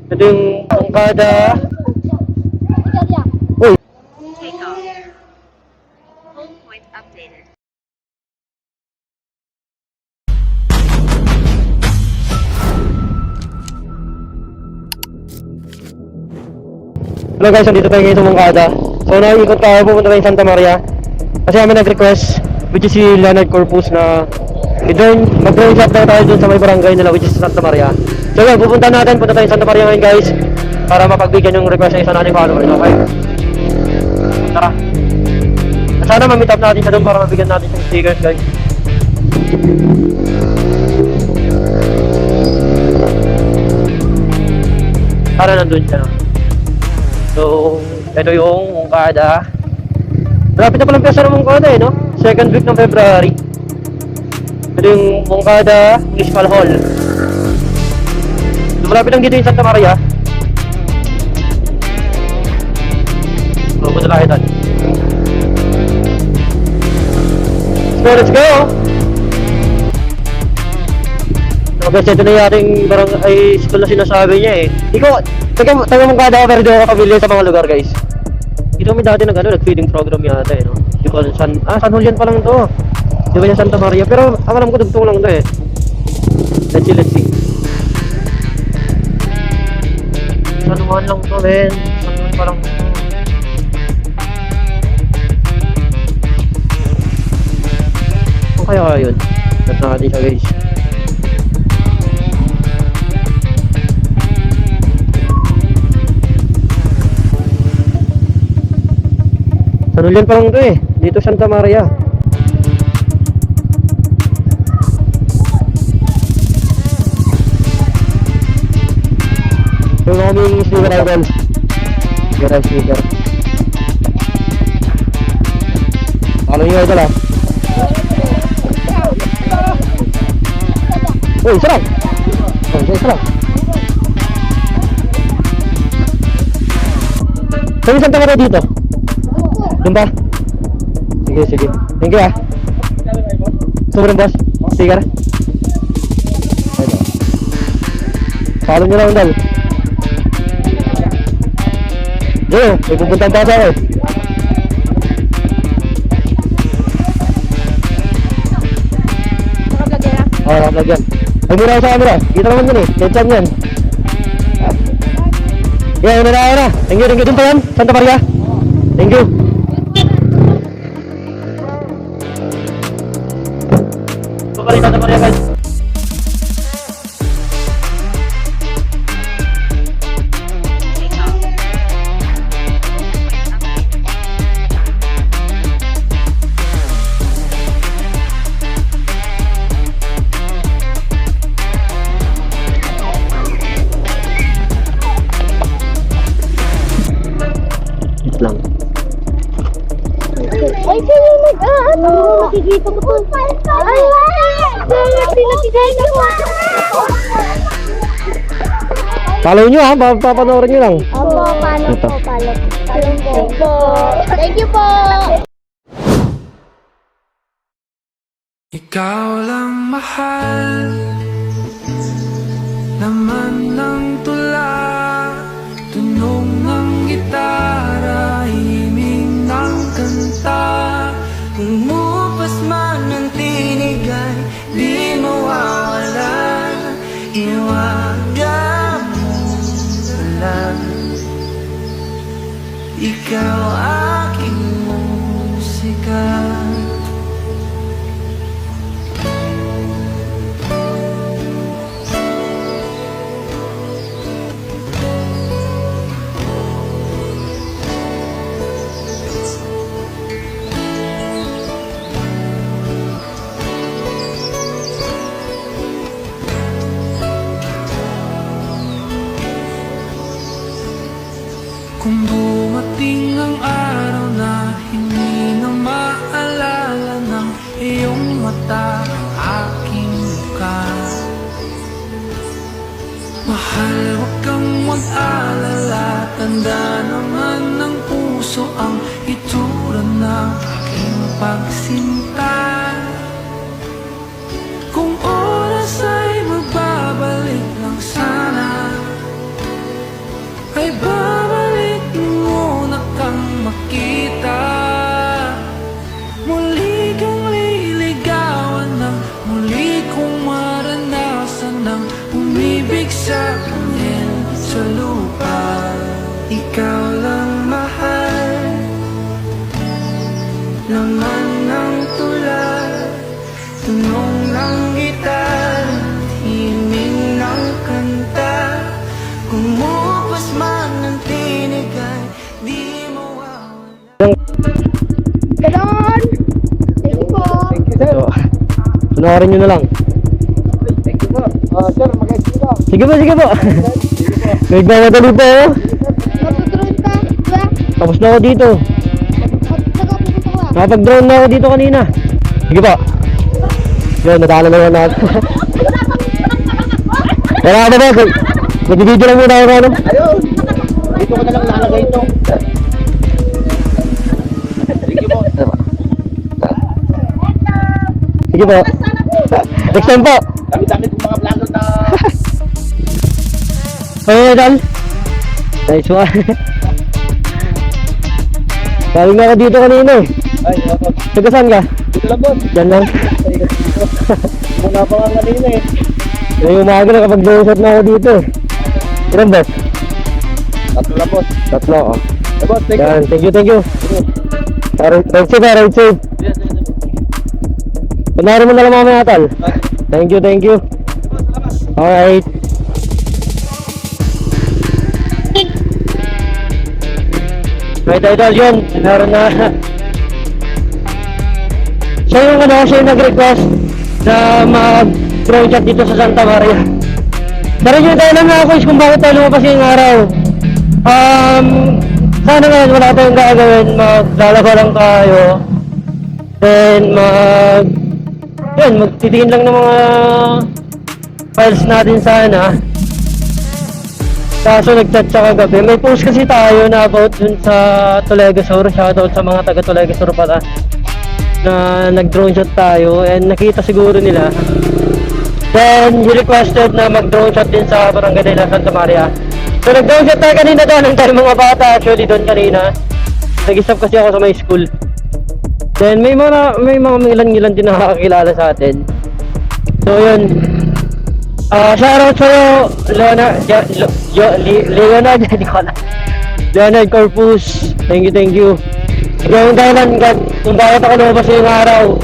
Ito yung Moncada. Uy! Point updated. Hello guys, nandito tayo ngayon sa Moncada. So nakikot tayo, pupunta tayo sa Santa Maria. Kasi kami nag-request, which is si Leonard Corpus na mag-drone shot daw tayo dun sa may barangay nila, which is Santa Maria. So yun, punta tayo sa Santa Maria ngayon guys, para mapagbigyan yung request ng isa natin followers, okay? Tara. At sana ma-meet up natin siya dun para mabigyan natin yung stickers guys. Para nandun siya, no? So, ito yung Moncada. Malapit na palang piyesta ng Moncada no? Second week ng February. Ito yung Moncada Municipal Hall. So, malapit lang dito yung Santa Maria. So, punta tayo doon. So, let's go! So, guys, ito na yung ating barangay school na sinasabi niya eh. Ikaw, taga Moncada ako pero di ako familiar sa mga lugar guys. Ito kami dati nag-feeding program yata eh, no? Di ko San Julian pa lang to. Di ba yung Santa Maria? Pero ang alam ko dugtong lang to eh. Let's see. San Juan lang to, men. San Juan pa lang to. Ano kaya yun? Tignan natin siya guys. San Julian pa lang to eh. Dito Santa Maria. Yung aming speaker idol. Speaker. Ano yung idol ah? Uy, sarap! Sarap! Saan yung Santa Maria dito? Doon ba? Sige. Thank you ah. Sobrang boss. Sticker. Follow nyo lang dal. Yo, may pupuntahan pa ako eh. Nakablog yan. Ay muna ako sa camera. Kita naman yun eh. Let's chat yan. Yeah, una na. Thank you. Doon pa yan. Santa Maria. Thank you. Santa Maria guys. Wait lang. Ay, sino nag-ano? Nakikita ko to. Ay, pinakikita ko. Follow nyo ha, papanoorin nyo lang. Opo, follow po. Thank you po. Ikaw lang mahal, laman ng tula, tunog ng gitara, himig ng kanta. Umupas man ang tinig ay di mawawala, iwaga mo lang. Ikaw aking musika. Kung dumating ang araw na hindi na maalala ng iyong mata ang aking mukha, mahal, huwag kang mag-alala, tanda naman ng puso ang itsura ng aking pagsinta. Kung oras ay magbabalik lang sana, sa langit, sa lupa, ikaw lang mahal. Laman ng tula, tunong ng gitar, himig ng kanta. Kumupas man ang tinig ay di mawawala. Ganon! Thank you po. So, sunoorin nyo na lang. Thank you po. Sir, mag-exit ka. Sige po, sige po. May nagmamadali po ako. Magdodrone ka, diba? Tapos na ako dito. Nagpupunta ka. Nakapag-drone na ako dito kanina. Sige po. Yun, nadaanan na natin. Wala ka na ba? Nag-video lang muna ako ano? Ayun. Dito ko na lang lalagay ito. Thank you po. Sige po. Next time po. Dami-dami kong mga vlogger na... Okay, Dal. Nice one. Sabi nga ako dito kanina eh. Ay, ako. Taga saan ka? Dito lang, boss. Diyan lang. Muna pa nga kanina eh. Yung umaga na kapag drone shot na ako dito eh. Ilan boss? Tatlo lang, boss. Tatlo oh. Hey, boss, thank you. Yan, thank you, thank you. Ride safe, ride safe. Panarin mo na lang mamaya, Tal. Thank you, thank you. Alright. Right, idol, yun. Meron na. Siya yung ano, siya yung nag-request na mag-drone shot dito sa Santa Maria. Pero yung dahilan nga ako is kung bakit tayo lumabas yung araw. Sana ngayon wala tayong gagawin, maglalaba lang tayo. Then magtitingin lang ng mga files natin sana. Kaso nag-chat siya kagabi. May post kasi tayo na about dun sa Tulegasur. Shoutout sa mga taga Tulegasur pala. Na nag-drone shot tayo and nakita siguro nila. Then he requested na mag-drone shot din sa barangay nila Santa Maria. So nag-drone shot tayo kanina doon. Ang tayo mga bata actually doon kanina. Nag-stop kasi ako sa my school. Then may mga ilan-ilan din nakakakilala sa atin. So yun. Shoutout sa'yo, Leonard Corpus. Thank you, thank you. Ikaw yung dahilan kung bakit ako lumabas yung araw.